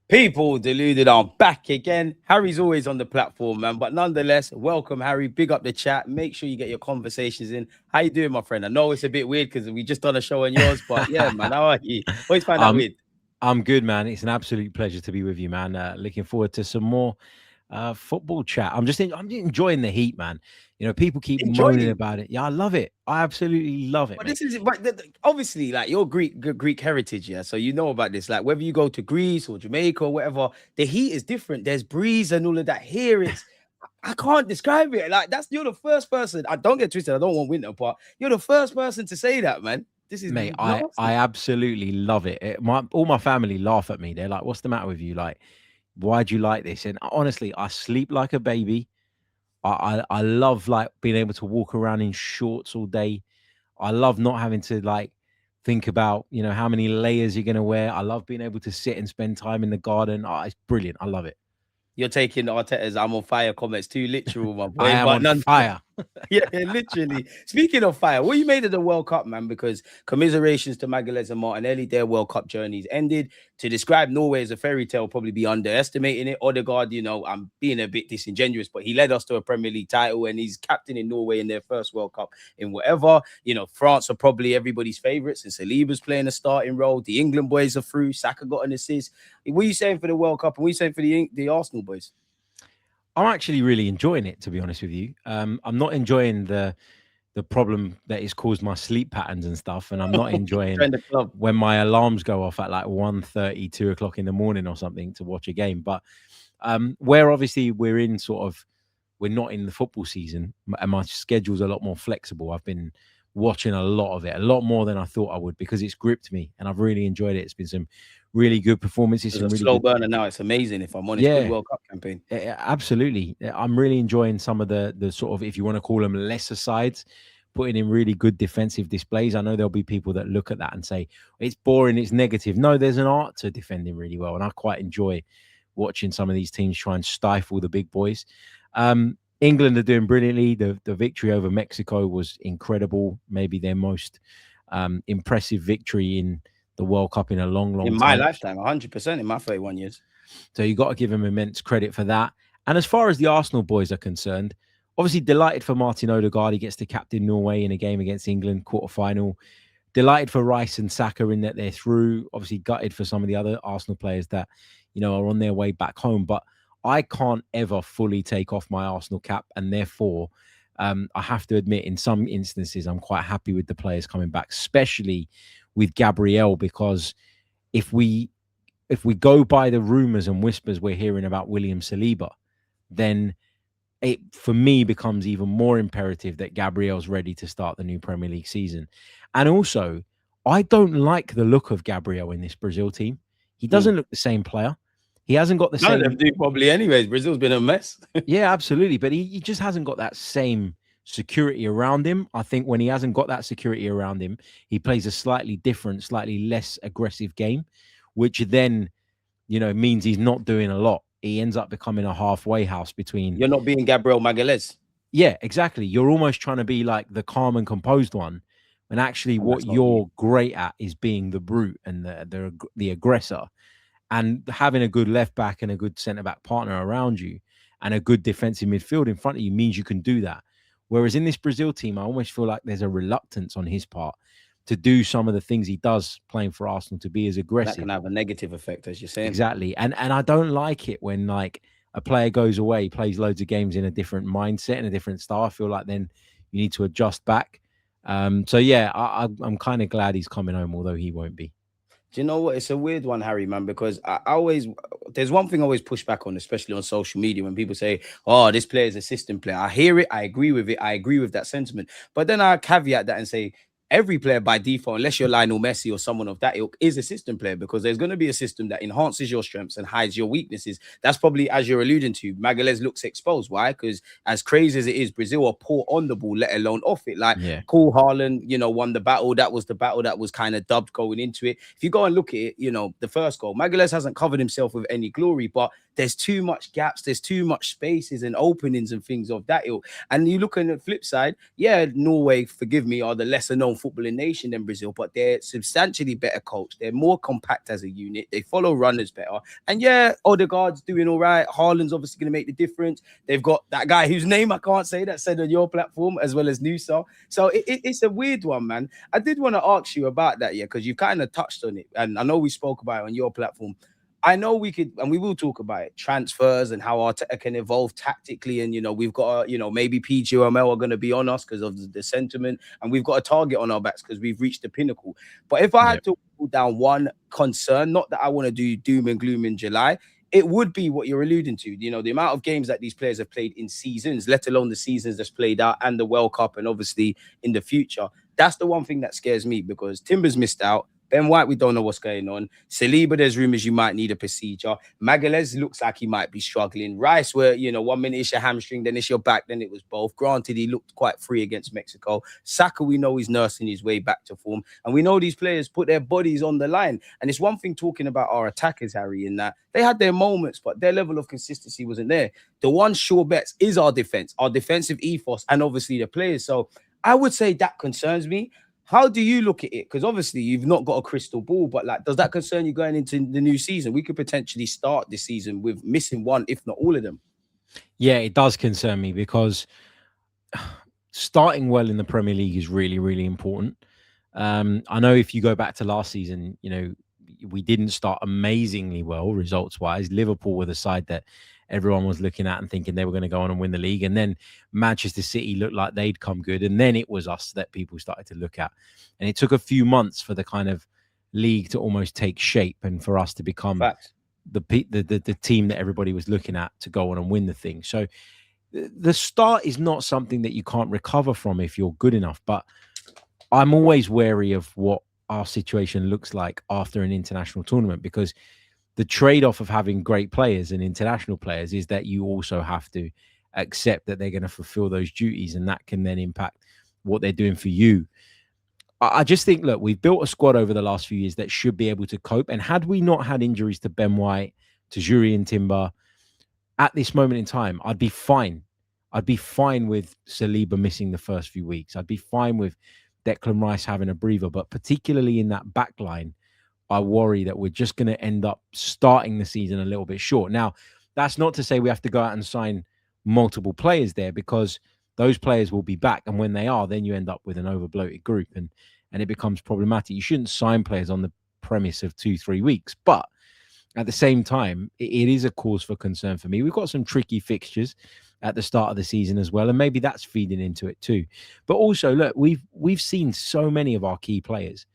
People deluded. I'm back again. Harry's always on the platform, man. But nonetheless, welcome, Harry. Big up the chat. Make sure you get your conversations in. How you doing, my friend? I know it's a bit weird because we just done a show on yours, but yeah, man. How are you? Always find that I'm weird. I'm good, man. It's an absolute pleasure to be with you, man. Looking forward to some more football chat. I'm enjoying the heat, man. People keep moaning Enjoying. about it. Yeah, I love it. I absolutely love it, But mate. this is but obviously like your Greek heritage, yeah. So you know about this. Like whether you go to Greece or Jamaica or whatever, the heat is different. There's breeze and all of that. Here it's I can't describe it. Like that's you're the first person. I don't get twisted. I don't want winter, but you're the first person to say that, man. This is Mate, I nasty. absolutely love it. All my family laugh at me. They're like, "What's the matter with you? Like, why do you like this?" And honestly, I sleep like a baby. I love like being able to walk around in shorts all day. I love not having to like think about, how many layers you're gonna wear. I love being able to sit and spend time in the garden. Oh, it's brilliant. I love it. You're taking Arteta's "I'm on fire" comments too literal, my I boy. am But on none. fire. Yeah, literally. Speaking of fire, what you made of the World Cup, man? Because commiserations to Magalhaes and Martinelli, their World Cup journeys ended. To describe Norway as a fairy tale, probably be underestimating it. Odegaard, I'm being a bit disingenuous, but he led us to a Premier League title and he's captain in Norway in their first World Cup in whatever. France are probably everybody's favourites and Saliba's playing a starting role. The England boys are through. Saka got an assist. What are you saying for the World Cup and what are you saying for the Arsenal boys? I'm actually really enjoying it, to be honest with you. I'm not enjoying the problem that it's caused my sleep patterns and stuff, and I'm not enjoying Join the club. when my alarms go off at like 1:30, 2 o'clock in the morning or something to watch a game. But where obviously we're not in the football season, and my schedule's a lot more flexible. I've been watching a lot of it, a lot more than I thought I would, because it's gripped me, and I've really enjoyed it. It's been some really good performances, As some a really slow good, burner now, it's amazing. If I'm honest, good yeah. World Cup campaign. Absolutely. I'm really enjoying some of the sort of, if you want to call them lesser sides, putting in really good defensive displays. I know there'll be people that look at that and say it's boring, it's negative. No, there's an art to defending really well, and I quite enjoy watching some of these teams try and stifle the big boys. England are doing brilliantly. The victory over Mexico was incredible. Maybe their most impressive victory in the World Cup in a long, In long my time. lifetime, 100% in my 31 years. So you got to give him immense credit for that. And as far as the Arsenal boys are concerned, obviously delighted for Martin Odegaard. He gets to captain Norway in a game against England, quarterfinal. Delighted for Rice and Saka in that they're through. Obviously gutted for some of the other Arsenal players that, are on their way back home. But I can't ever fully take off my Arsenal cap. And therefore, I have to admit, in some instances, I'm quite happy with the players coming back, especially with Gabriel, because if we go by the rumors and whispers we're hearing about William Saliba, then it for me becomes even more imperative that Gabriel's ready to start the new Premier League season. And also, I don't like the look of Gabriel in this Brazil team. He doesn't look the same player. He hasn't got the None of them same. do probably anyways. Brazil's been a mess. Yeah, absolutely. But he just hasn't got that same security around him. I think when he hasn't got that security around him, he plays a slightly different, slightly less aggressive game, which then means he's not doing a lot. He ends up becoming a halfway house between. You're not being Gabriel Magalhaes. Yeah, exactly. You're almost trying to be like the calm and composed one, when actually And what that's not you. you're great at is being the brute and the aggressor, and having a good left back and a good centre back partner around you, and a good defensive midfield in front of you means you can do that. Whereas in this Brazil team, I almost feel like there's a reluctance on his part to do some of the things he does playing for Arsenal, to be as That aggressive. can have a negative effect, as you're saying. Exactly. And I don't like it when like a player goes away, plays loads of games in a different mindset and a different style. I feel like then you need to adjust back. So yeah, I'm kind of glad he's coming home, although he won't be. Do you know what? It's a weird one, Harry, man, because I always, there's one thing I always push back on, especially on social media, when people say, oh, this player is a system player. I hear it. I agree with it. I agree with that sentiment. But then I caveat that and say, every player by default, unless you're Lionel Messi or someone of that ilk, is a system player, because there's going to be a system that enhances your strengths and hides your weaknesses. That's probably, as you're alluding to, Magalhaes looks exposed. Why? Because as crazy as it is, Brazil are poor on the ball, let alone off it. Like, Yeah. cool, Haaland, won the battle. That was the battle that was kind of dubbed going into it. If you go and look at it, the first goal, Magalhaes hasn't covered himself with any glory, but there's too much gaps, there's too much spaces and openings and things of that ilk. And you look on the flip side, yeah, Norway, forgive me, are the lesser known footballing nation than Brazil, but they're substantially better coached. They're more compact as a unit. They follow runners better. And yeah, Odegaard's doing all right. Haaland's obviously going to make the difference. They've got that guy whose name I can't say that said on your platform, as well as Nusa. So it's a weird one, man. I did want to ask you about that, yeah, because you kind of touched on it. And I know we spoke about it on your platform. I know we could, and we will talk about it, transfers and how Arteta can evolve tactically. And, we've got, maybe PGML are going to be on us because of the sentiment. And we've got a target on our backs because we've reached the pinnacle. But if I had to pull down one concern, not that I want to do doom and gloom in July, it would be what you're alluding to. The amount of games that these players have played in seasons, let alone the seasons that's played out and the World Cup and obviously in the future. That's the one thing that scares me because Timber's missed out. Ben White, we don't know what's going on. Saliba, there's rumors you might need a procedure. Magalhaes looks like he might be struggling. Rice, where, 1 minute it's your hamstring, then it's your back, then it was both. Granted, he looked quite free against Mexico. Saka, we know he's nursing his way back to form. And we know these players put their bodies on the line. And it's one thing talking about our attackers, Harry, in that they had their moments, but their level of consistency wasn't there. The one sure bets is our defense, our defensive ethos, and obviously the players. So I would say that concerns me. How do you look at it? Because obviously you've not got a crystal ball, but does that concern you going into the new season? We could potentially start this season with missing one, if not all of them. Yeah, it does concern me because starting well in the Premier League is really, really important. I know if you go back to last season, we didn't start amazingly well results-wise. Liverpool were the side that everyone was looking at and thinking they were going to go on and win the league. And then Manchester City looked like they'd come good. And then it was us that people started to look at. And it took a few months for the kind of league to almost take shape and for us to become the team that everybody was looking at to go on and win the thing. So the start is not something that you can't recover from if you're good enough. But I'm always wary of what our situation looks like after an international tournament, because the trade-off of having great players and international players is that you also have to accept that they're going to fulfill those duties, and that can then impact what they're doing for you. I just think, look, we've built a squad over the last few years that should be able to cope. And had we not had injuries to Ben White, to Jurrien Timber, at this moment in time, I'd be fine. I'd be fine with Saliba missing the first few weeks. I'd be fine with Declan Rice having a breather. But particularly in that back line, I worry that we're just going to end up starting the season a little bit short. Now, that's not to say we have to go out and sign multiple players there, because those players will be back. And when they are, then you end up with an overbloated group and it becomes problematic. You shouldn't sign players on the premise of 2-3 weeks. But at the same time, it is a cause for concern for me. We've got some tricky fixtures at the start of the season as well, and maybe that's feeding into it too. But also, look, we've seen so many of our key players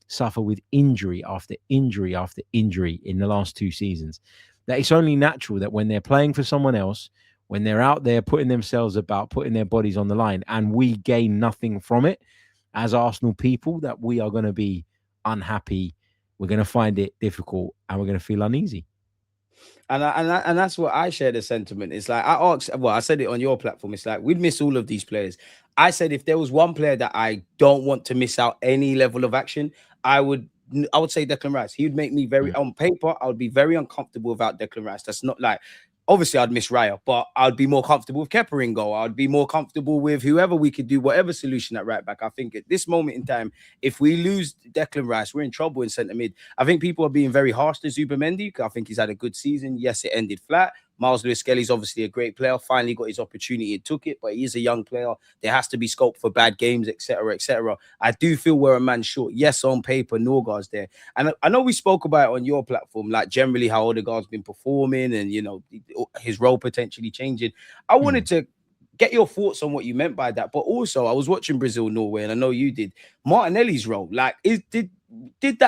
suffer with injury after injury after injury in the last 2 seasons, that it's only natural that when they're playing for someone else, when they're out there putting themselves about, putting their bodies on the line, and we gain nothing from it as Arsenal people, that we are going to be unhappy. We're going to find it difficult and we're going to feel uneasy. And that's what I share the sentiment. It's like I said it on your platform. It's like we'd miss all of these players. I said if there was one player that I don't want to miss out any level of action, I would say Declan Rice. He would make me very on paper. I would be very uncomfortable without Declan Rice. That's not like, obviously I'd miss Raya, but I'd be more comfortable with Kepa in goal. I'd be more comfortable with whoever we could do whatever solution at right back. I think at this moment in time, if we lose Declan Rice, we're in trouble in centre mid. I think people are being very harsh to Zubimendi. I think he's had a good season. Yes, it ended flat. Miles Lewis-Skelly's obviously a great player. Finally got his opportunity and took it, but he is a young player. There has to be scope for bad games, etc., etc. I do feel we're a man short. Yes, on paper, Norgard's there. And I know we spoke about it on your platform, like generally how Odegaard's been performing and, his role potentially changing. I wanted to get your thoughts on what you meant by that. But also, I was watching Brazil-Norway, and I know you did. Martinelli's role, like, could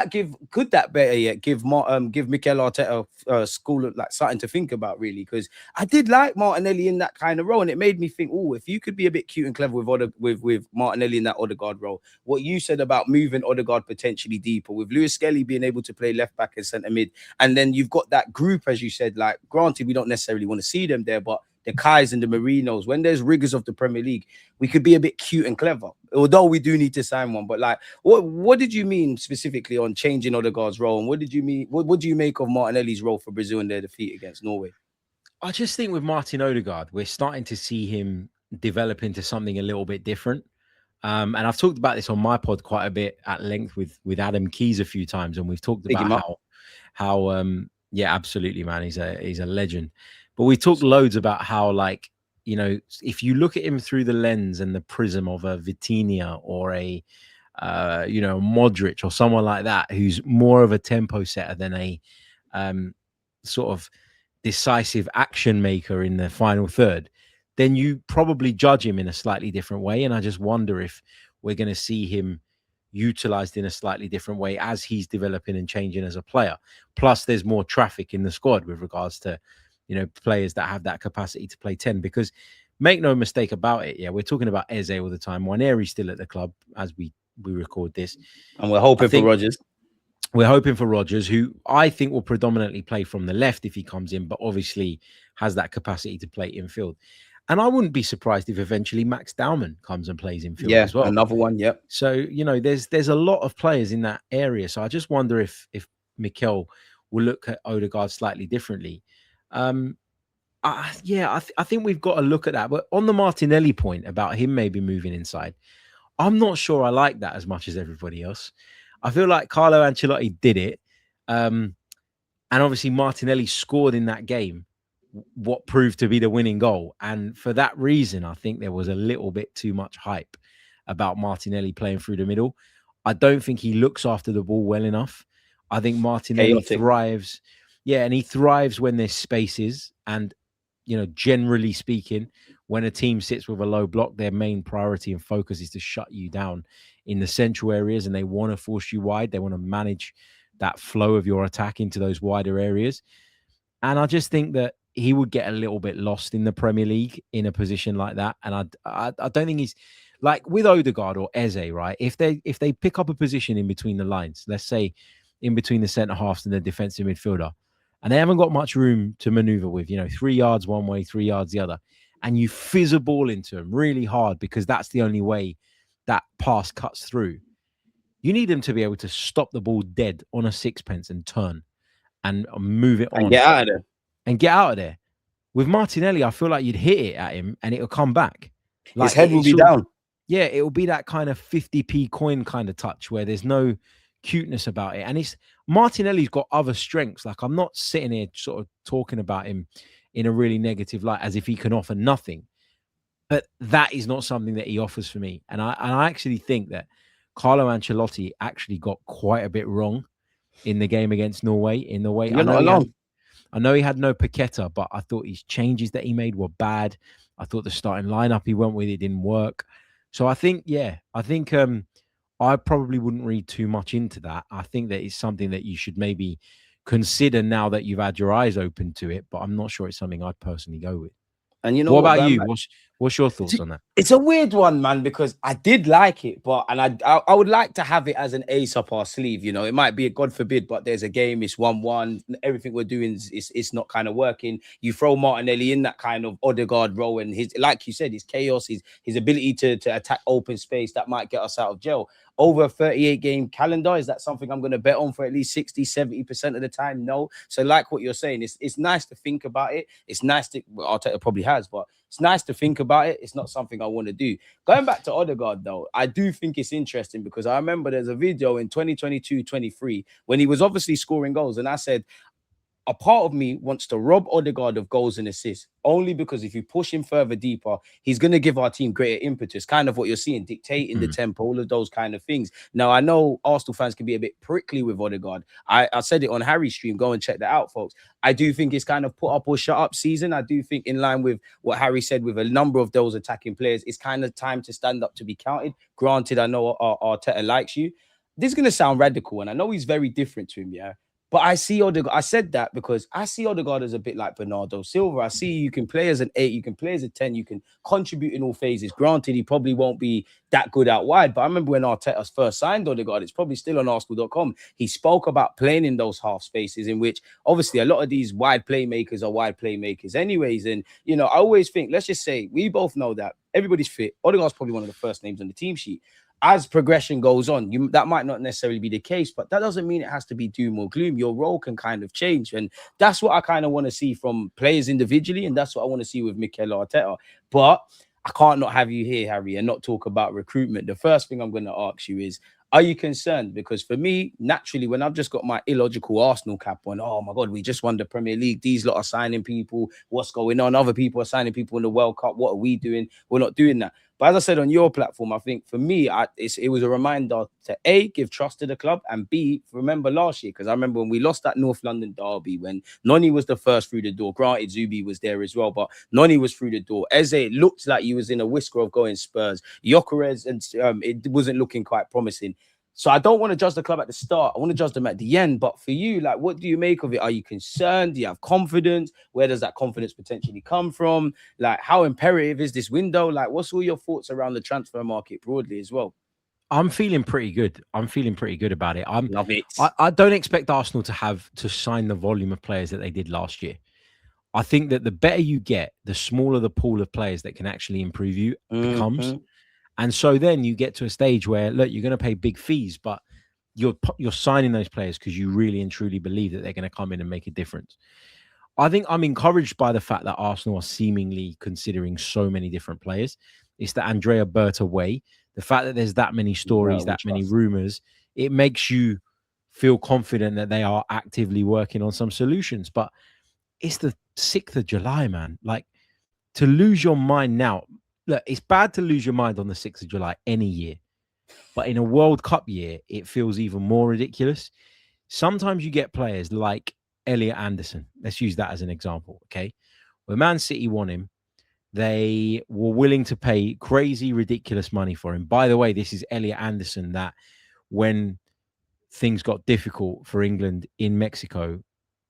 that better yet give Mikel Arteta a school of like something to think about, really? Because I did like Martinelli in that kind of role, and it made me think, oh, if you could be a bit cute and clever with Martinelli in that Odegaard role, what you said about moving Odegaard potentially deeper, with Lewis Skelly being able to play left back and centre mid, and then you've got that group, as you said, like, granted, we don't necessarily want to see them there, but the Kais and the Marinos, when there's rigors of the Premier League, we could be a bit cute and clever, although we do need to sign one. But like, what did you mean specifically on changing Odegaard's role? And what did you mean? What do you make of Martinelli's role for Brazil in their defeat against Norway? I just think with Martin Odegaard, we're starting to see him develop into something a little bit different. And I've talked about this on my pod quite a bit at length with Adam Keys a few times, and we've talked Big him about up. how yeah, absolutely, man, he's a legend. But we talked loads about how, like, you know, if you look at him through the lens and the prism of a Vitinha or a you know, Modric or someone like that, who's more of a tempo setter than a sort of decisive action maker in the final third, then you probably judge him in a slightly different way. And I just wonder if we're going to see him utilized in a slightly different way as he's developing and changing as a player. Plus, there's more traffic in the squad with regards to, you know, players that have that capacity to play 10. Because make no mistake about it, yeah, we're talking about Eze all the time. Waneri's still at the club as we record this. And we're hoping for Rodgers. We're hoping for Rodgers, who I think will predominantly play from the left if he comes in, but obviously has that capacity to play infield. And I wouldn't be surprised if eventually Max Dowman comes and plays infield as well. Another one, yep. So, you know, there's a lot of players in that area. So I just wonder if Mikel will look at Odegaard slightly differently. I think we've got to look at that. But on the Martinelli point about him maybe moving inside, I'm not sure I like that as much as everybody else. I feel like Carlo Ancelotti did it. And obviously Martinelli scored in that game, what proved to be the winning goal. And for that reason, I think there was a little bit too much hype about Martinelli playing through the middle. I don't think he looks after the ball well enough. I think Martinelli thrives. Yeah, and he thrives when there's spaces. And, you know, generally speaking, when a team sits with a low block, their main priority and focus is to shut you down in the central areas, and they want to force you wide. They want to manage that flow of your attack into those wider areas. And I just think that he would get a little bit lost in the Premier League in a position like that. And I don't think he's like with Odegaard or Eze, right? If they pick up a position in between the lines, let's say in between the centre halves and the defensive midfielder, and they haven't got much room to maneuver with, you know, 3 yards one way, 3 yards the other, and you fizz a ball into them really hard because that's the only way that pass cuts through. You need them to be able to stop the ball dead on a sixpence and turn and move it on. And get out of there. And get out of there. With Martinelli, I feel like you'd hit it at him and it'll come back. Like, his head will be down. Yeah, it'll be that kind of 50p coin kind of touch where there's no cuteness about it. And it's Martinelli's got other strengths. Like, I'm not sitting here sort of talking about him in a really negative light as if he can offer nothing. But that is not something that he offers for me. And I actually think that Carlo Ancelotti actually got quite a bit wrong in the game against Norway. In the way, You're not alone. I know he had no Paqueta, but I thought his changes that he made were bad. I thought the starting lineup he went with, it didn't work. So I think I probably wouldn't read too much into that. I think that it's something that you should maybe consider now that you've had your eyes open to it, but I'm not sure it's something I'd personally go with. And you know what about you? What's your thoughts on that? It's a weird one, man, because I did like it, but I would like to have it as an ace up our sleeve. You know, it might be a God forbid, but there's a game, it's 1-1. Everything we're doing is not kind of working. You throw Martinelli in that kind of Odegaard role, and his, like you said, his chaos, his ability to attack open space that might get us out of jail. Over a 38-game calendar, is that something I'm going to bet on for at least 60-70% of the time? No. So like what you're saying, it's nice to think about it. It's nice to, Arteta probably has, but it's nice to think about it. It's not something I want to do. Going back to Odegaard, though, I do think it's interesting because I remember there's a video in 2022-23 when he was obviously scoring goals, and I said, a part of me wants to rob Odegaard of goals and assists only because if you push him further deeper, he's going to give our team greater impetus, kind of what you're seeing, dictating the tempo, all of those kind of things. Now, I know Arsenal fans can be a bit prickly with Odegaard. I said it on Harry's stream. Go and check that out, folks. I do think it's kind of put up or shut up season. I do think in line with what Harry said with a number of those attacking players, it's kind of time to stand up to be counted. Granted, I know Arteta likes you. This is going to sound radical, and I know he's very different to him, yeah? But I see Odegaard. I said that because I see Odegaard as a bit like Bernardo Silva. I see you can play as an 8, you can play as a 10, you can contribute in all phases. Granted, he probably won't be that good out wide. But I remember when Arteta first signed Odegaard, it's probably still on Arsenal.com. He spoke about playing in those half spaces in which obviously a lot of these wide playmakers are wide playmakers anyways. And, you know, I always think, let's just say we both know that everybody's fit. Odegaard's probably one of the first names on the team sheet. As progression goes on, that might not necessarily be the case, but that doesn't mean it has to be doom or gloom. Your role can kind of change. And that's what I kind of want to see from players individually. And that's what I want to see with Mikel Arteta. But I can't not have you here, Harry, and not talk about recruitment. The first thing I'm going to ask you is, are you concerned? Because for me, naturally, when I've just got my illogical Arsenal cap on, oh my God, we just won the Premier League. These lot are signing people. What's going on? Other people are signing people in the World Cup. What are we doing? We're not doing that. But as I said on your platform, I think for me, it was a reminder to A, give trust to the club, and B, remember last year, because I remember when we lost that North London derby, when Noni was the first through the door. Granted, Zubi was there as well, but Noni was through the door. Eze looked like he was in a whisker of going Spurs. Gyökeres, and it wasn't looking quite promising. So I don't want to judge the club at the start. I want to judge them at the end. But for you, like, what do you make of it? Are you concerned? Do you have confidence? Where does that confidence potentially come from? Like, how imperative is this window? Like, what's all your thoughts around the transfer market broadly as well? I'm feeling pretty good. I'm feeling pretty good about it. Love it. I don't expect Arsenal to sign the volume of players that they did last year. I think that the better you get, the smaller the pool of players that can actually improve you becomes. And so then you get to a stage where, look, you're going to pay big fees, but you're signing those players because you really and truly believe that they're going to come in and make a difference. I think I'm encouraged by the fact that Arsenal are seemingly considering so many different players. It's the Andrea Berta way. The fact that there's that many stories, that many rumors, it makes you feel confident that they are actively working on some solutions. But it's the 6th of July, man. Like, to lose your mind now. Look, it's bad to lose your mind on the 6th of July any year. But in a World Cup year, it feels even more ridiculous. Sometimes you get players like Elliot Anderson. Let's use that as an example, okay? When Man City won him, they were willing to pay crazy, ridiculous money for him. By the way, this is Elliot Anderson that when things got difficult for England in Mexico,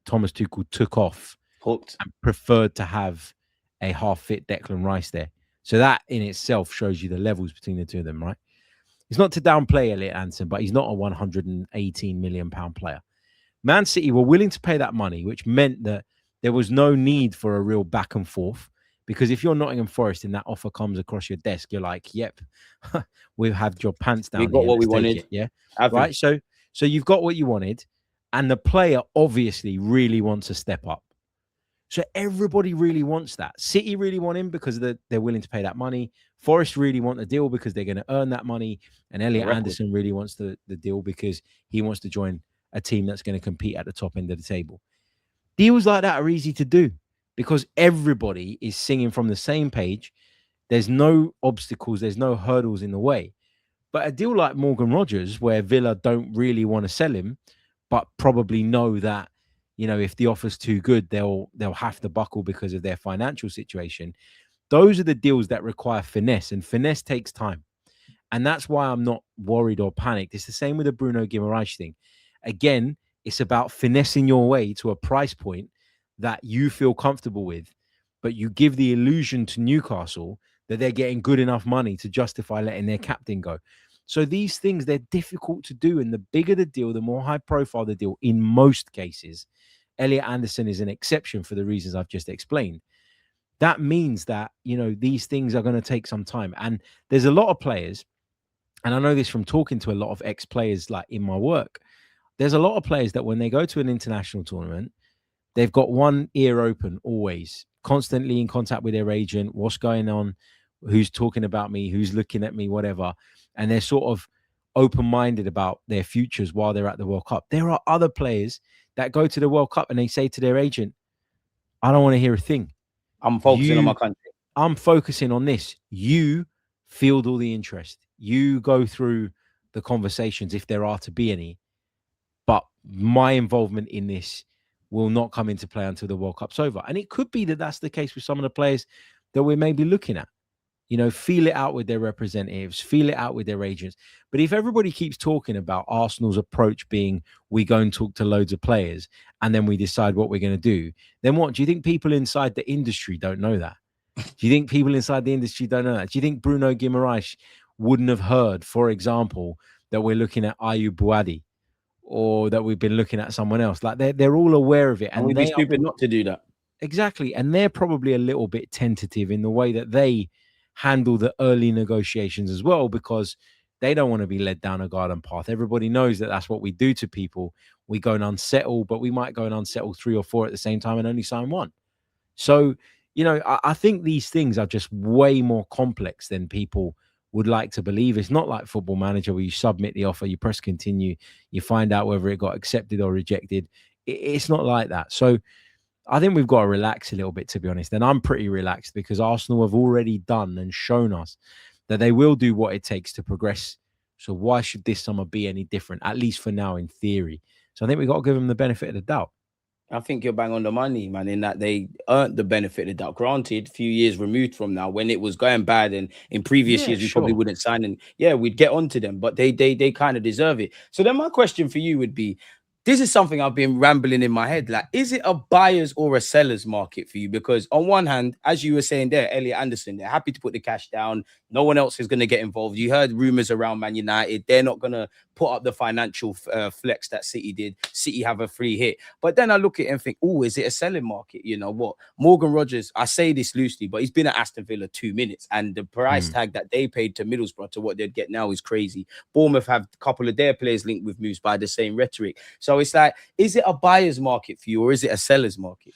Thomas Tuchel took off Hooked and preferred to have a half-fit Declan Rice there. So that in itself shows you the levels between the two of them, right? It's not to downplay Elliot Anderson, but he's not a £118 million player. Man City were willing to pay that money, which meant that there was no need for a real back and forth. Because if you're Nottingham Forest and that offer comes across your desk, you're like, yep, we've had your pants down. We got what we wanted. Yeah. Right. So you've got what you wanted. And the player obviously really wants to step up. So everybody really wants that. City really want him because they're willing to pay that money. Forest really want the deal because they're going to earn that money. And Elliot Anderson really wants the deal because he wants to join a team that's going to compete at the top end of the table. Deals like that are easy to do because everybody is singing from the same page. There's no obstacles. There's no hurdles in the way. But a deal like Morgan Rogers, where Villa don't really want to sell him, but probably know that, you know, if the offer's too good, they'll have to buckle because of their financial situation. Those are the deals that require finesse, and finesse takes time. And that's why I'm not worried or panicked. It's the same with the Bruno Guimaraes thing. Again, it's about finessing your way to a price point that you feel comfortable with, but you give the illusion to Newcastle that they're getting good enough money to justify letting their captain go. So these things, they're difficult to do. And the bigger the deal, the more high profile the deal in most cases. Elliot Anderson is an exception for the reasons I've just explained. That means that, you know, these things are going to take some time. And there's a lot of players, and I know this from talking to a lot of ex-players like in my work, there's a lot of players that when they go to an international tournament, they've got one ear open always, constantly in contact with their agent, what's going on, who's talking about me, who's looking at me, whatever. And they're sort of open-minded about their futures while they're at the World Cup. There are other players that go to the World Cup and they say to their agent, I don't want to hear a thing. I'm focusing on my country. I'm focusing on this. You field all the interest. You go through the conversations if there are to be any. But my involvement in this will not come into play until the World Cup's over. And it could be that that's the case with some of the players that we may be looking at. You know, feel it out with their representatives, feel it out with their agents. But if everybody keeps talking about Arsenal's approach being we go and talk to loads of players and then we decide what we're going to do, then what? Do you think people inside the industry don't know that? Do you think people inside the industry don't know that? Do you think Bruno Guimaraes wouldn't have heard, for example, that we're looking at Ayub Buadi or that we've been looking at someone else? Like they're all aware of it. And we'd be stupid not to do that. Exactly. And they're probably a little bit tentative in the way that they handle the early negotiations as well, because they don't want to be led down a garden path. Everybody knows that that's what we do to people. We go and unsettle, but we might go and unsettle 3 or 4 at the same time and only sign one. So, I think these things are just way more complex than people would like to believe. It's not like Football Manager where you submit the offer, you press continue, you find out whether it got accepted or rejected. It's not like that. So I think we've got to relax a little bit, to be honest. And I'm pretty relaxed because Arsenal have already done and shown us that they will do what it takes to progress. So why should this summer be any different, at least for now, in theory? So I think we've got to give them the benefit of the doubt. I think you're bang on the money, man, in that they earned the benefit of the doubt. Granted, a few years removed from now, when it was going bad, and in previous Yeah, years we probably sure. wouldn't sign, and yeah, we'd get onto them, but they kind of deserve it. So then my question for you would be, this is something I've been rambling in my head. Like, is it a buyer's or a seller's market for you? Because on one hand, as you were saying there, Elliot Anderson, they're happy to put the cash down. No one else is going to get involved. You heard rumors around Man United. They're not going to put up the financial flex that City did. City have a free hit. But then I look at it and think, oh, is it a selling market? You know what? Morgan Rogers, I say this loosely, but he's been at Aston Villa 2 minutes. And the price tag that they paid to Middlesbrough to what they'd get now is crazy. Bournemouth have a couple of their players linked with moves by the same rhetoric. So it's like, is it a buyer's market for you or is it a seller's market?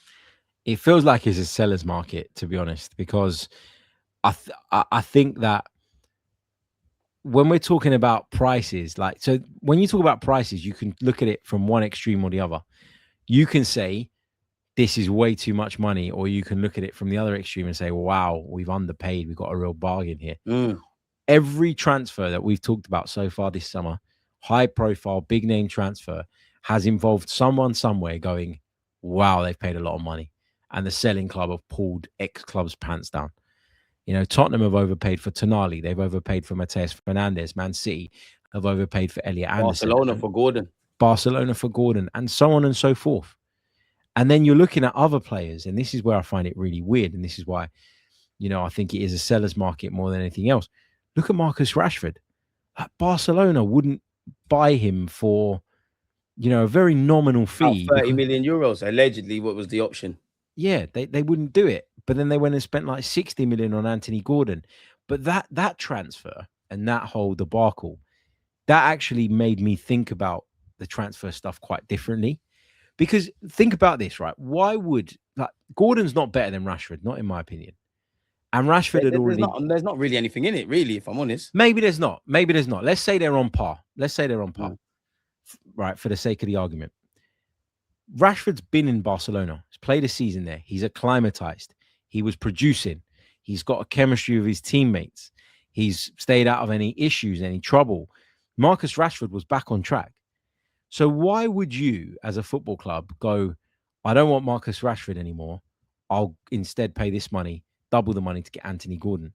It feels like it's a seller's market, to be honest, because I think that when we're talking about prices, so when you talk about prices, you can look at it from one extreme or the other. You can say this is way too much money, or you can look at it from the other extreme and say, wow, we've underpaid. We've got a real bargain here. Every transfer that we've talked about so far this summer, high profile, big name transfer, has involved someone somewhere going, wow, they've paid a lot of money. And the selling club have pulled X club's pants down. Tottenham have overpaid for Tonali. They've overpaid for Mateus Fernandes. Man City have overpaid for Elliot Anderson. Barcelona for Gordon, and so on and so forth. And then you're looking at other players, and this is where I find it really weird. And this is why, I think it is a seller's market more than anything else. Look at Marcus Rashford. Barcelona wouldn't buy him for, a very nominal fee. 30 million euros, allegedly, what was the option? Yeah, they wouldn't do it. But then they went and spent like 60 million on Anthony Gordon. But that transfer and that whole debacle, that actually made me think about the transfer stuff quite differently. Because think about this, right? Why would Gordon's not better than Rashford, not in my opinion. And Rashford had already. There's not really anything in it, really, if I'm honest. Maybe there's not. Let's say they're on par. Right, for the sake of the argument. Rashford's been in Barcelona. He's played a season there. He's acclimatized. He was producing. He's got a chemistry with his teammates. He's stayed out of any issues, any trouble. Marcus Rashford was back on track. So why would you, as a football club, go, I don't want Marcus Rashford anymore. I'll instead pay this money, double the money to get Anthony Gordon.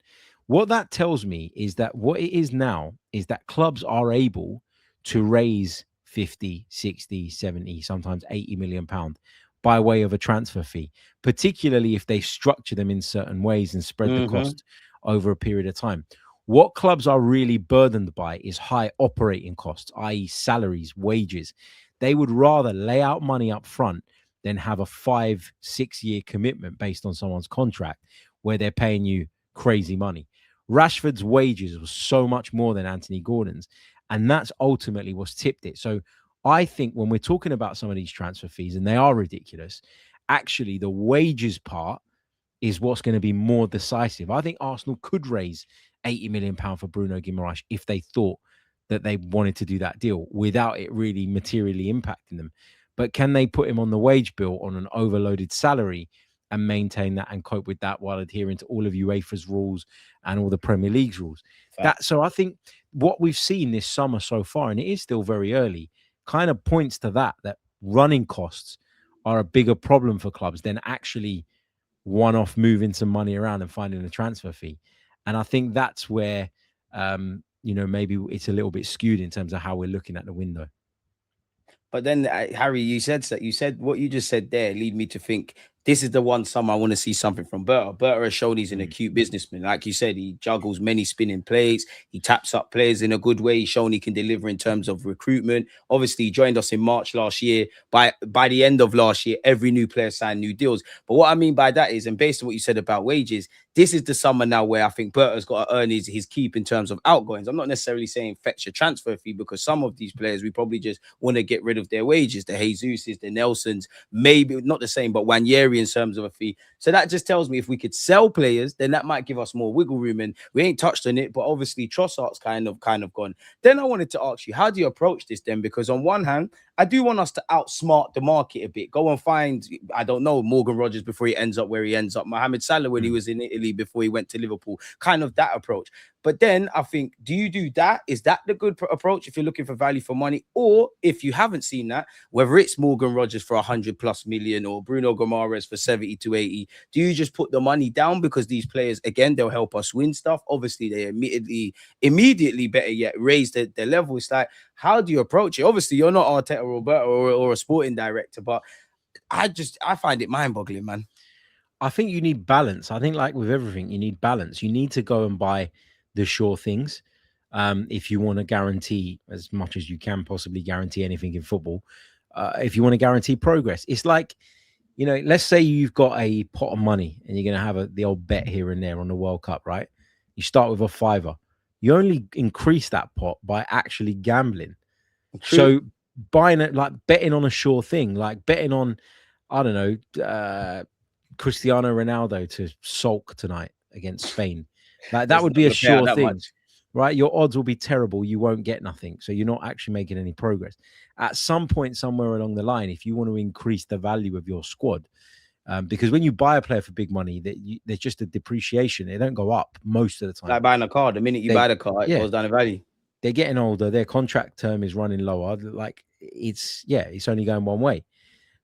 What that tells me is that what it is now is that clubs are able to raise 50, 60, 70, sometimes 80 million pounds by way of a transfer fee, particularly if they structure them in certain ways and spread the cost over a period of time. What clubs are really burdened by is high operating costs, i.e. salaries, wages. They would rather lay out money up front than have a 5-6 year commitment based on someone's contract where they're paying you crazy money. Rashford's wages was so much more than Anthony Gordon's, and that's ultimately what's tipped it. So I think when we're talking about some of these transfer fees, and they are ridiculous, actually the wages part is what's going to be more decisive. I think Arsenal could raise £80 million for Bruno Guimaraes if they thought that they wanted to do that deal without it really materially impacting them. But can they put him on the wage bill on an overloaded salary and maintain that and cope with that while adhering to all of UEFA's rules and all the Premier League's rules? So I think what we've seen this summer so far, and it is still very early, kind of points to that running costs are a bigger problem for clubs than actually one-off moving some money around and finding a transfer fee. And I think that's where, maybe it's a little bit skewed in terms of how we're looking at the window. But then, Harry, you said what you just said there lead me to think this is the one summer I want to see something from Berta. Berta has shown he's an acute businessman. Like you said, he juggles many spinning plays. He taps up players in a good way. He's shown he can deliver in terms of recruitment. Obviously, he joined us in March last year. By the end of last year, every new player signed new deals. But what I mean by that is, and based on what you said about wages, this is the summer now where I think Berta's got to earn his keep in terms of outgoings. I'm not necessarily saying fetch a transfer fee because some of these players, we probably just want to get rid of their wages. The Jesuses, the Nelsons, maybe not the same, but Wanyeri scary in terms of a fee. So that just tells me if we could sell players, then that might give us more wiggle room. And we ain't touched on it, but obviously Trossard's kind of gone. Then I wanted to ask you, how do you approach this then? Because on one hand, I do want us to outsmart the market a bit. Go and find, I don't know, Morgan Rogers before he ends up where he ends up, Mohamed Salah when he was in Italy before he went to Liverpool, kind of that approach. But then I think, do you do that? Is that the good approach if you're looking for value for money? Or if you haven't seen that, whether it's Morgan Rogers for 100+ million or Bruno Gomares for 70 to 80, do you just put the money down because these players, again, they'll help us win stuff? Obviously, they immediately better yet raise their level. It's like, how do you approach it? Obviously, you're not Arteta Roberto or a sporting director, but I find it mind-boggling, man. I think you need balance. I think, like with everything, you need balance. You need to go and buy the sure things if you want to guarantee as much as you can possibly guarantee anything in football. If you want to guarantee progress, it's like, you know, let's say you've got a pot of money and you're going to have the old bet here and there on the World Cup, right? You start with a $5. You only increase that pot by actually gambling. True. So buying it, like betting on a sure thing, like betting on, I don't know, Cristiano Ronaldo to sulk tonight against Spain. Like that would be a sure thing, right? Your odds will be terrible. You won't get nothing. So you're not actually making any progress. At some point, somewhere along the line, if you want to increase the value of your squad, because when you buy a player for big money, there's just a depreciation. They don't go up most of the time. Like buying a car. The minute you buy the car, it goes down in value. They're getting older. Their contract term is running lower. Like it's only going one way.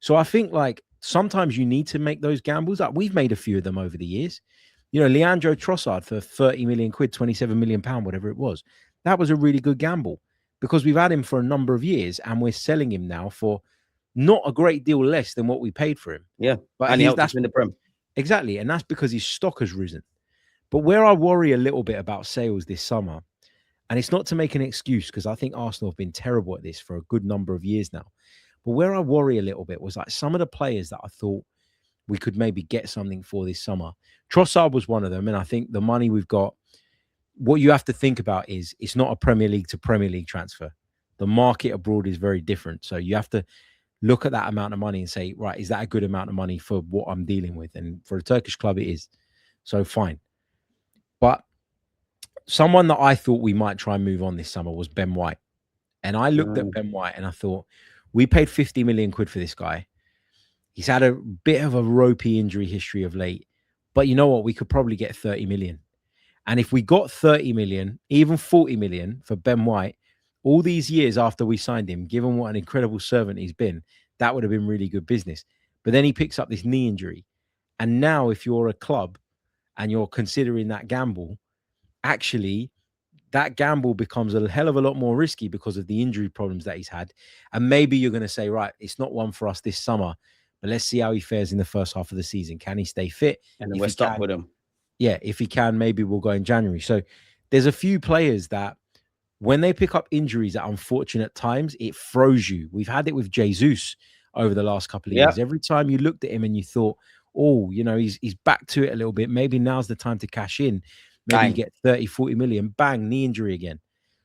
So I think like sometimes you need to make those gambles. Like we've made a few of them over the years. You know, Leandro Trossard for 30 million quid, 27 million pound, whatever it was. That was a really good gamble because we've had him for a number of years and we're selling him now for not a great deal less than what we paid for him. Yeah. But and he helped us win the Prem. Exactly. And that's because his stock has risen. But where I worry a little bit about sales this summer, and it's not to make an excuse because I think Arsenal have been terrible at this for a good number of years now. But where I worry a little bit was like some of the players that I thought we could maybe get something for this summer. Trossard was one of them. And I think the money we've got, what you have to think about is it's not a Premier League to Premier League transfer. The market abroad is very different. So you have to look at that amount of money and say, right, is that a good amount of money for what I'm dealing with? And for a Turkish club, it is. So fine. But someone that I thought we might try and move on this summer was Ben White. And I looked at Ben White and I thought, we paid 50 million quid for this guy. He's had a bit of a ropey injury history of late. But you know what? We could probably get 30 million. And if we got 30 million, even 40 million for Ben White, all these years after we signed him, given what an incredible servant he's been, that would have been really good business. But then he picks up this knee injury. And now if you're a club and you're considering that gamble, actually, that gamble becomes a hell of a lot more risky because of the injury problems that he's had. And maybe you're going to say, right, it's not one for us this summer, but let's see how he fares in the first half of the season. Can he stay fit? And then we're stuck with him. Yeah, if he can, maybe we'll go in January. So there's a few players that when they pick up injuries at unfortunate times, it throws you. We've had it with Jesus over the last couple of years. Every time you looked at him and you thought, oh, you know, he's back to it a little bit. Maybe now's the time to cash in. Maybe you get 30, 40 million, bang, knee injury again.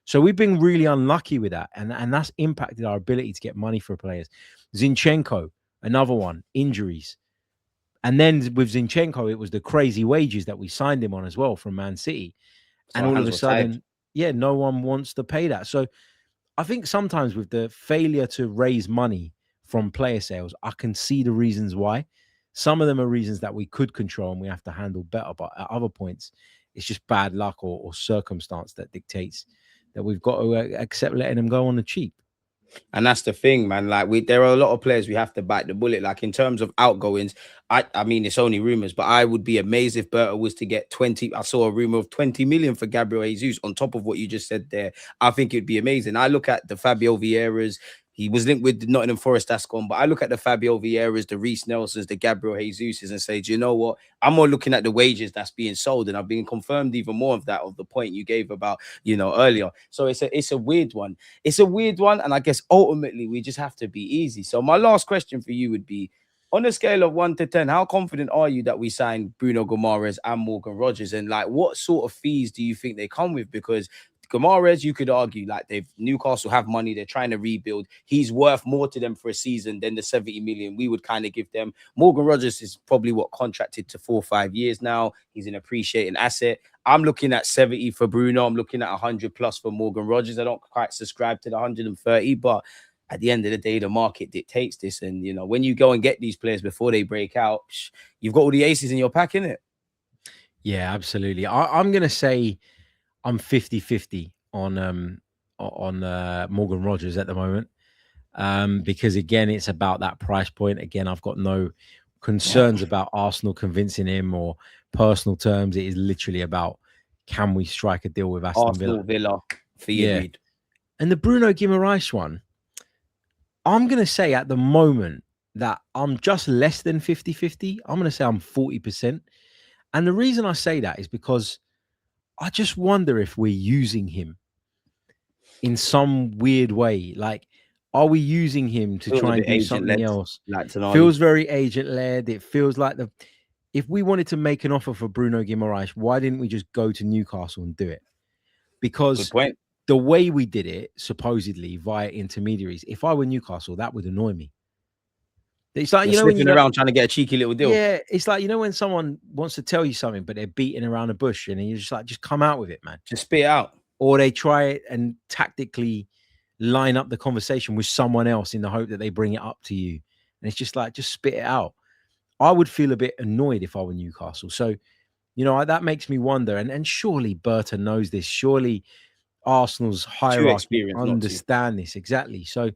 So we've been really unlucky with that. And that's impacted our ability to get money for players. Zinchenko, another one, injuries. And then with Zinchenko, it was the crazy wages that we signed him on as well from Man City. And all of a sudden, no one wants to pay that. So I think sometimes with the failure to raise money from player sales, I can see the reasons why. Some of them are reasons that we could control and we have to handle better. But at other points, it's just bad luck or circumstance that dictates that we've got to accept letting them go on the cheap. And that's the thing, man. Like there are a lot of players we have to bite the bullet. Like in terms of outgoings, I mean, it's only rumors, but I would be amazed if Berta was to get 20. I saw a rumor of 20 million for Gabriel Jesus on top of what you just said there. I think it'd be amazing. I look at the Fabio Vieiras. He was linked with Nottingham Forest, that's gone. But I look at the Fabio Vieiras, the Reece Nelsons, the Gabriel Jesuses and say, do you know what? I'm more looking at the wages that's being sold. And I've been confirmed even more of that, of the point you gave about, you know, earlier. So it's a weird one. It's a weird one. And I guess ultimately we just have to be easy. So my last question for you would be, on a scale of 1 to 10, how confident are you that we sign Bruno Gomares and Morgan Rogers? And like, what sort of fees do you think they come with? Because Guimaraes, you could argue like Newcastle have money, they're trying to rebuild. He's worth more to them for a season than the 70 million we would kind of give them. Morgan Rogers is probably contracted to 4 or 5 years now. He's an appreciating asset. I'm looking at 70 for Bruno. I'm looking at 100 plus for Morgan Rogers. I don't quite subscribe to the 130, but at the end of the day, the market dictates this. And, you know, when you go and get these players before they break out, you've got all the aces in your pack, innit? Yeah, absolutely. I'm going to say I'm 50-50 on Morgan Rogers at the moment. Because again, it's about that price point. Again, I've got no concerns about Arsenal convincing him or personal terms. It is literally about, can we strike a deal with Aston Villa for you, Reed. And the Bruno Guimaraes one, I'm going to say at the moment that I'm just less than 50-50. I'm going to say I'm 40%. And the reason I say that is because I just wonder if we're using him in some weird way. Like, are we using him to try and do something else? Feels very agent-led. It feels like if we wanted to make an offer for Bruno Guimaraes, why didn't we just go to Newcastle and do it? Because the way we did it, supposedly via intermediaries, if I were Newcastle, that would annoy me. It's like, when you're around trying to get a cheeky little deal. Yeah, it's like, when someone wants to tell you something, but they're beating around the bush, and you're just like, just come out with it, man. Just spit it out. Or they try it and tactically line up the conversation with someone else in the hope that they bring it up to you. And it's just like, just spit it out. I would feel a bit annoyed if I were Newcastle. So, that makes me wonder. And surely Berta knows this. Surely Arsenal's hierarchy understand this. Exactly. So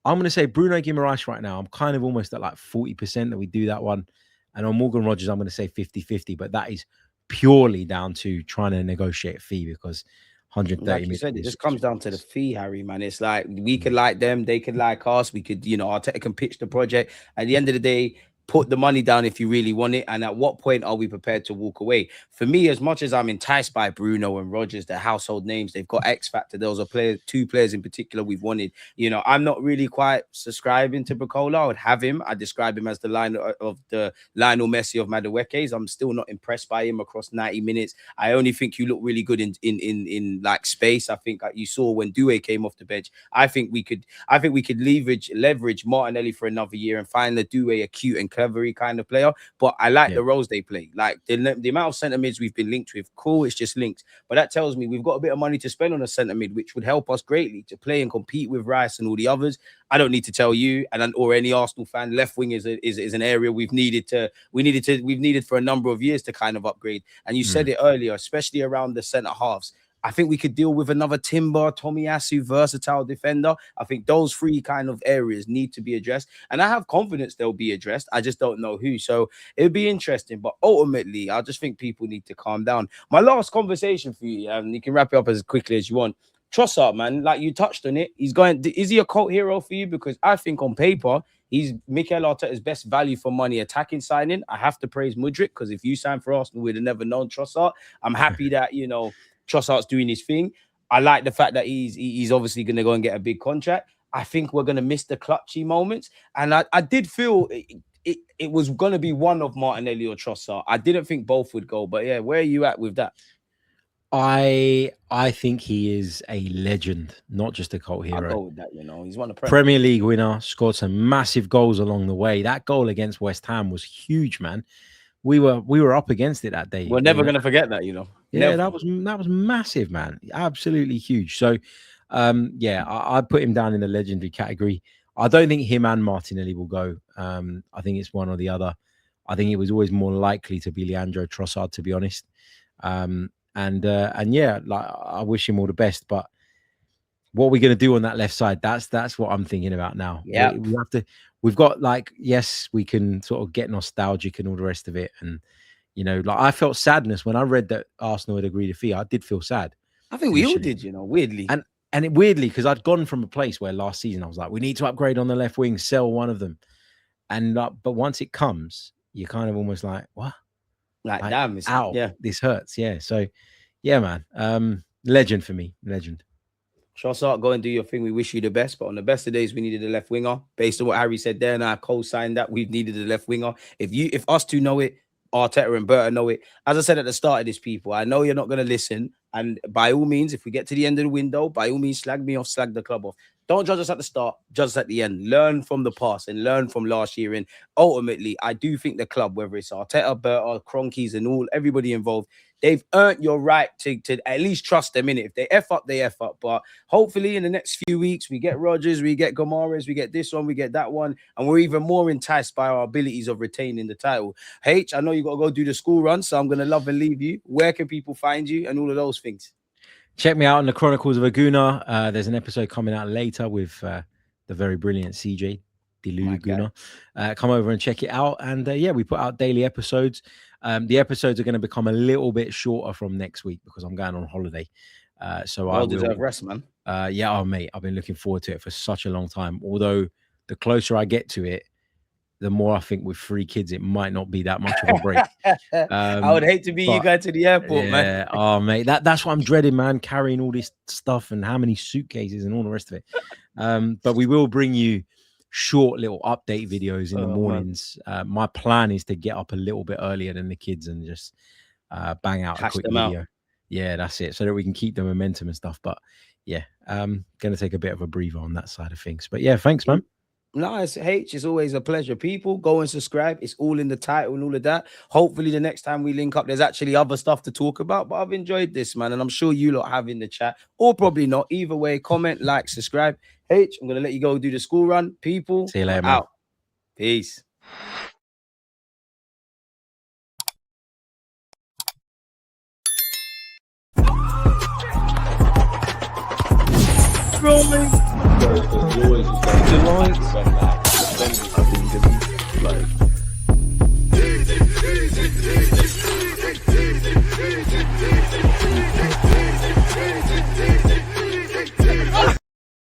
I'm going to say Bruno Guimaraes right now. I'm kind of almost at like 40% that we do that one. And on Morgan Rogers, I'm going to say 50-50. But that is purely down to trying to negotiate a fee, because 130 like you said, it just comes down to the fee, Harry, man. It's like we could like them, they could like us. We could, Arteta can pitch the project. At the end of the day, put the money down if you really want it. And at what point are we prepared to walk away? For me, as much as I'm enticed by Bruno and Rogers, they're household names. They've got X factor. Those are two players in particular we've wanted. I'm not really quite subscribing to Bacola. I would have him. I describe him as the Lionel Messi of Madueke's. I'm still not impressed by him across 90 minutes. I only think you look really good in like space. I think you saw when Doué came off the bench. I think we could leverage Martinelli for another year and find the Doué a cute and clevery kind of player. But I like the roles they play. Like the amount of centre mids we've been linked with, cool, it's just linked. But that tells me we've got a bit of money to spend on a centre mid, which would help us greatly to play and compete with Rice and all the others. I don't need to tell you or any Arsenal fan, left wing is an area we've needed for a number of years to kind of upgrade. And you said it earlier, especially around the centre halves. I think we could deal with another Timber, Tomiyasu, versatile defender. I think those three kind of areas need to be addressed. And I have confidence they'll be addressed. I just don't know who. So it'll be interesting. But ultimately, I just think people need to calm down. My last conversation for you, and you can wrap it up as quickly as you want. Trossard, man, like you touched on it. Is he a cult hero for you? Because I think on paper, he's Mikel Arteta's best value for money attacking signing. I have to praise Mudryk, because if you signed for Arsenal, we'd have never known Trossard. I'm happy that, Trossard's doing his thing. I like the fact that he's obviously going to go and get a big contract. I think we're going to miss the clutchy moments. And I did feel it was going to be one of Martinelli or Trossard. I didn't think both would go. But yeah, where are you at with that? I think he is a legend, not just a cult hero. I'll go with that, He's won a Premier League winner, scored some massive goals along the way. That goal against West Ham was huge, man. We were up against it that day. We're never going to forget that, Yeah, that was massive, man. Absolutely huge. So, I put him down in the legendary category. I don't think him and Martinelli will go. I think it's one or the other. I think it was always more likely to be Leandro Trossard, to be honest. And yeah, like I wish him all the best. But what are we going to do on that left side? That's what I'm thinking about now. Yeah, we have to. We've got yes, we can sort of get nostalgic and all the rest of it. And, I felt sadness when I read that Arsenal had agreed a fee. I did feel sad. I think we all did, weirdly. And it weirdly, because I'd gone from a place where last season I was like, we need to upgrade on the left wing, sell one of them. And but once it comes, you're kind of almost like, what? Like damn, this hurts. Yeah. So, yeah, man. Legend for me. Legend. Trossard, go and do your thing. We wish you the best. But on the best of days, we needed a left winger. Based on what Harry said there, and I co-signed that, we've needed a left winger. If us two know it, Arteta and Berta know it. As I said at the start of this, people, I know you're not going to listen, And by all means, if we get to the end of the window, by all means, slag me off, slag the club off. Don't judge us at the start, judge us at the end. Learn from the past and learn from last year. And ultimately, I do think the club, whether it's Arteta, Berta, Kroenkes, and all everybody involved, they've earned your right to at least trust them in it. If they F up, they F up. But hopefully in the next few weeks, we get Rodgers, we get Gomares, we get this one, we get that one. And we're even more enticed by our abilities of retaining the title. H, I know you got to go do the school run, so I'm going to love and leave you. Where can people find you and all of those things? Check me out on the Chronicles of a Gooner. There's an episode coming out later with the very brilliant CJ, Deluded Gooner. Come over and check it out. And yeah, we put out daily episodes. The episodes are going to become a little bit shorter from next week because I'm going on holiday. So I deserve rest, man. Yeah, mate, I've been looking forward to it for such a long time. Although the closer I get to it, the more I think with 3 kids, it might not be that much of a break. I would hate to be you going to the airport, man. Oh, mate, that's what I'm dreading, man. Carrying all this stuff and how many suitcases and all the rest of it. But we will bring you short little update videos in the mornings. My plan is to get up a little bit earlier than the kids and just bang out a quick video. Yeah, that's it. So that we can keep the momentum and stuff. But yeah, going to take a bit of a breather on that side of things. But yeah, thanks, man. Nice, H. It's always a pleasure. People, go and subscribe. It's all in the title and all of that. Hopefully, the next time we link up, there's actually other stuff to talk about. But I've enjoyed this, man, and I'm sure you lot have in the chat, or probably not. Either way, comment, like, subscribe. H, I'm gonna let you go do the school run. People, see you later, out. Man. Peace. Rolling. The lights.